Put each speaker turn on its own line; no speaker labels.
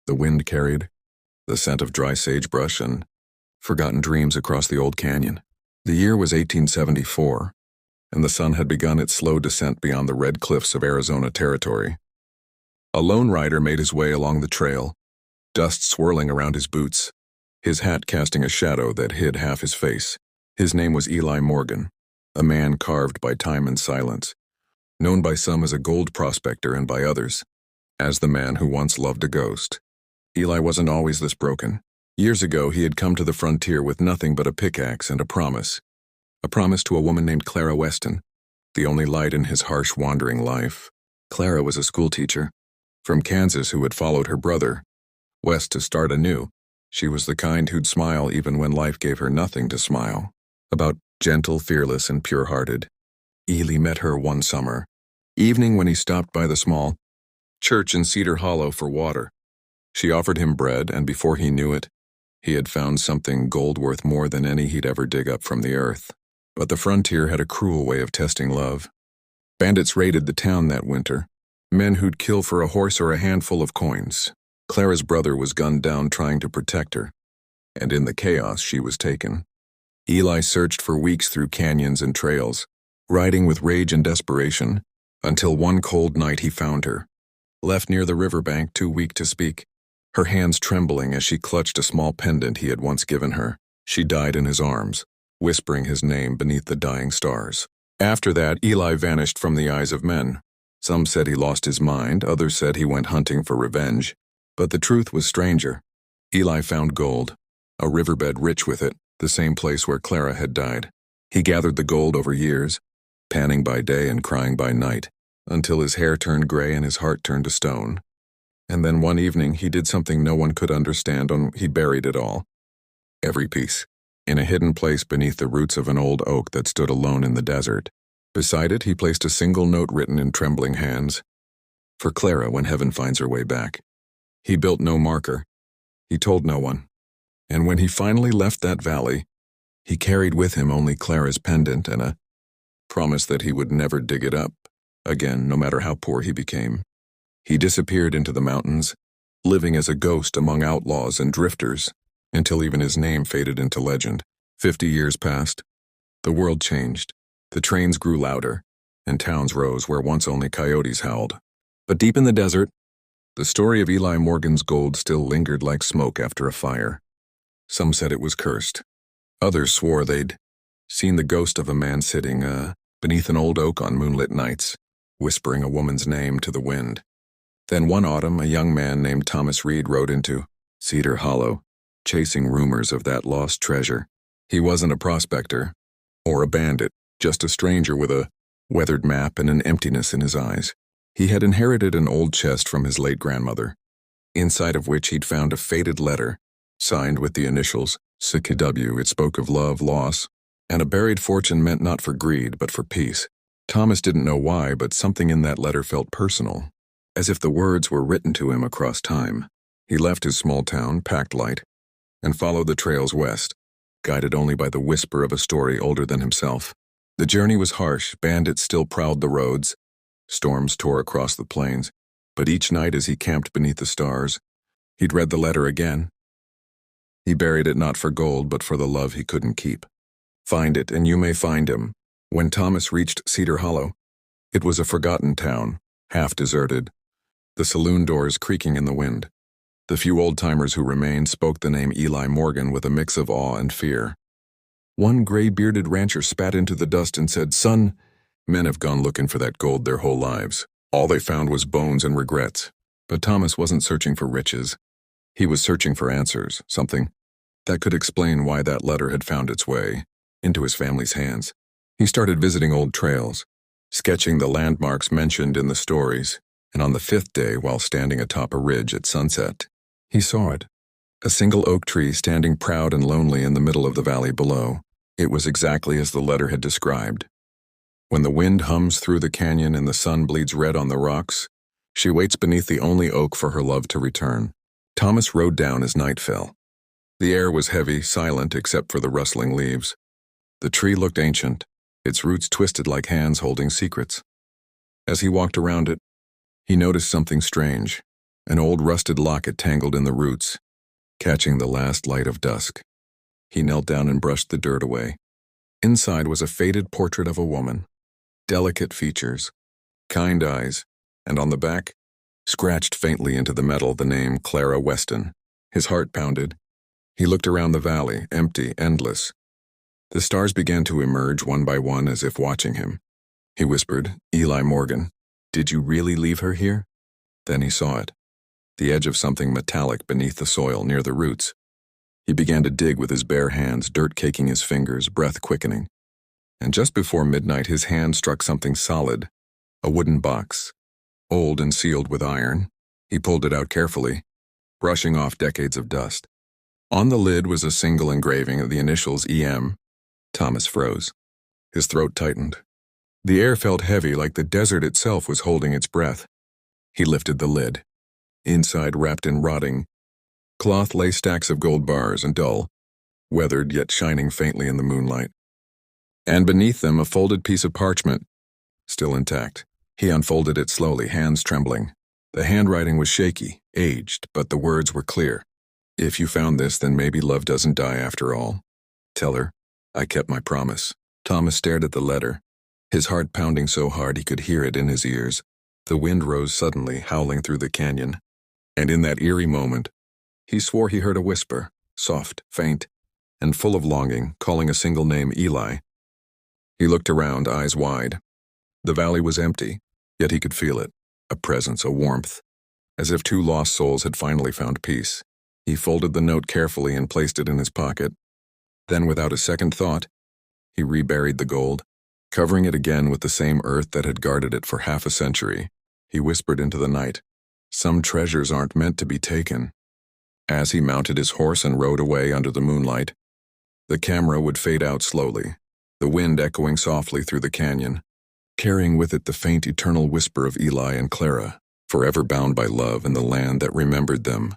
The wind carried the scent of dry sagebrush and forgotten dreams across the old canyon. The year was 1874, and the sun had begun its slow descent beyond the red cliffs of Arizona territory. A lone rider made his way along the trail, dust swirling around his boots, his hat casting a shadow that hid half his face. His name was Eli Morgan, a man carved by time and silence, known by some as a gold prospector and by others as the man who once loved a ghost. Eli wasn't always this broken. Years ago, he had come to the frontier with nothing but a pickaxe and a promise to a woman named Clara Weston, the only light in his harsh, wandering life. Clara was a schoolteacher from Kansas who had followed her brother west to start anew. She was the kind who'd smile even when life gave her nothing to smile. About gentle, fearless, and pure-hearted. Eli met her one summer evening when he stopped by the small church in Cedar Hollow for water. She offered him bread, and before he knew it, he had found something gold worth more than any he'd ever dig up from the earth. But the frontier had a cruel way of testing love. Bandits raided the town that winter, men who'd kill for a horse or a handful of coins. Clara's brother was gunned down trying to protect her, and in the chaos she was taken. Eli searched for weeks through canyons and trails, riding with rage and desperation, until one cold night he found her, left near the riverbank, too weak to speak, her hands trembling as she clutched a small pendant he had once given her. She died in his arms, whispering his name beneath the dying stars. After that, Eli vanished from the eyes of men. Some said he lost his mind, others said he went hunting for revenge. But the truth was stranger. Eli found gold, a riverbed rich with it, the same place where Clara had died. He gathered the gold over years, panning by day and crying by night, until his hair turned gray and his heart turned to stone. And then one evening he did something no one could understand, and he buried it all. Every piece. In a hidden place beneath the roots of an old oak that stood alone in the desert. Beside it he placed a single note written in trembling hands. For Clara when heaven finds her way back. He built no marker. He told no one. And when he finally left that valley, he carried with him only Clara's pendant and a promise that he would never dig it up again, no matter how poor he became. He disappeared into the mountains, living as a ghost among outlaws and drifters, until even his name faded into legend. 50 years passed. The world changed. The trains grew louder, and towns rose where once only coyotes howled. But deep in the desert, the story of Eli Morgan's gold still lingered like smoke after a fire. Some said it was cursed. Others swore they'd seen the ghost of a man sitting beneath an old oak on moonlit nights, whispering a woman's name to the wind. Then one autumn, a young man named Thomas Reed rode into Cedar Hollow, chasing rumors of that lost treasure. He wasn't a prospector or a bandit, just a stranger with a weathered map and an emptiness in his eyes. He had inherited an old chest from his late grandmother, inside of which he'd found a faded letter, signed with the initials CKW. It spoke of love, loss, and a buried fortune meant not for greed, but for peace. Thomas didn't know why, but something in that letter felt personal, as if the words were written to him across time. He left his small town, packed light, and followed the trails west, guided only by the whisper of a story older than himself. The journey was harsh, bandits still prowled the roads, storms tore across the plains, but each night as he camped beneath the stars, he'd read the letter again. He buried it not for gold, but for the love he couldn't keep. Find it, and you may find him. When Thomas reached Cedar Hollow, it was a forgotten town, half deserted, the saloon doors creaking in the wind. The few old-timers who remained spoke the name Eli Morgan with a mix of awe and fear. One gray-bearded rancher spat into the dust and said, "Son, men have gone looking for that gold their whole lives. All they found was bones and regrets." But Thomas wasn't searching for riches. He was searching for answers, something that could explain why that letter had found its way into his family's hands. He started visiting old trails, sketching the landmarks mentioned in the stories, and on the 5th day, while standing atop a ridge at sunset, he saw it, a single oak tree standing proud and lonely in the middle of the valley below. It was exactly as the letter had described. When the wind hums through the canyon and the sun bleeds red on the rocks, she waits beneath the only oak for her love to return. Thomas rode down as night fell. The air was heavy, silent except for the rustling leaves. The tree looked ancient, its roots twisted like hands holding secrets. As he walked around it, he noticed something strange. An old rusted locket tangled in the roots, catching the last light of dusk. He knelt down and brushed the dirt away. Inside was a faded portrait of a woman, delicate features, kind eyes, and on the back, scratched faintly into the metal, the name Clara Weston. His heart pounded. He looked around the valley, empty, endless. The stars began to emerge one by one as if watching him. He whispered, "Eli Morgan, did you really leave her here?" Then he saw it, the edge of something metallic beneath the soil near the roots. He began to dig with his bare hands, dirt caking his fingers, breath quickening. And just before midnight, his hand struck something solid, a wooden box, old and sealed with iron. He pulled it out carefully, brushing off decades of dust. On the lid was a single engraving of the initials EM. Thomas froze. His throat tightened. The air felt heavy, like the desert itself was holding its breath. He lifted the lid. Inside, wrapped in rotting cloth, lay stacks of gold bars, and dull, weathered yet shining faintly in the moonlight. And beneath them, a folded piece of parchment, still intact. He unfolded it slowly, hands trembling. The handwriting was shaky, aged, but the words were clear. "If you found this, then maybe love doesn't die after all. Tell her, I kept my promise." Thomas stared at the letter, his heart pounding so hard he could hear it in his ears. The wind rose suddenly, howling through the canyon. And in that eerie moment, he swore he heard a whisper, soft, faint, and full of longing, calling a single name, Eli. He looked around, eyes wide. The valley was empty, yet he could feel it, a presence, a warmth, as if two lost souls had finally found peace. He folded the note carefully and placed it in his pocket. Then, without a second thought, he reburied the gold, covering it again with the same earth that had guarded it for half a century. He whispered into the night, "Some treasures aren't meant to be taken." As he mounted his horse and rode away under the moonlight, the camera would fade out slowly, the wind echoing softly through the canyon, carrying with it the faint eternal whisper of Eli and Clara, forever bound by love in the land that remembered them.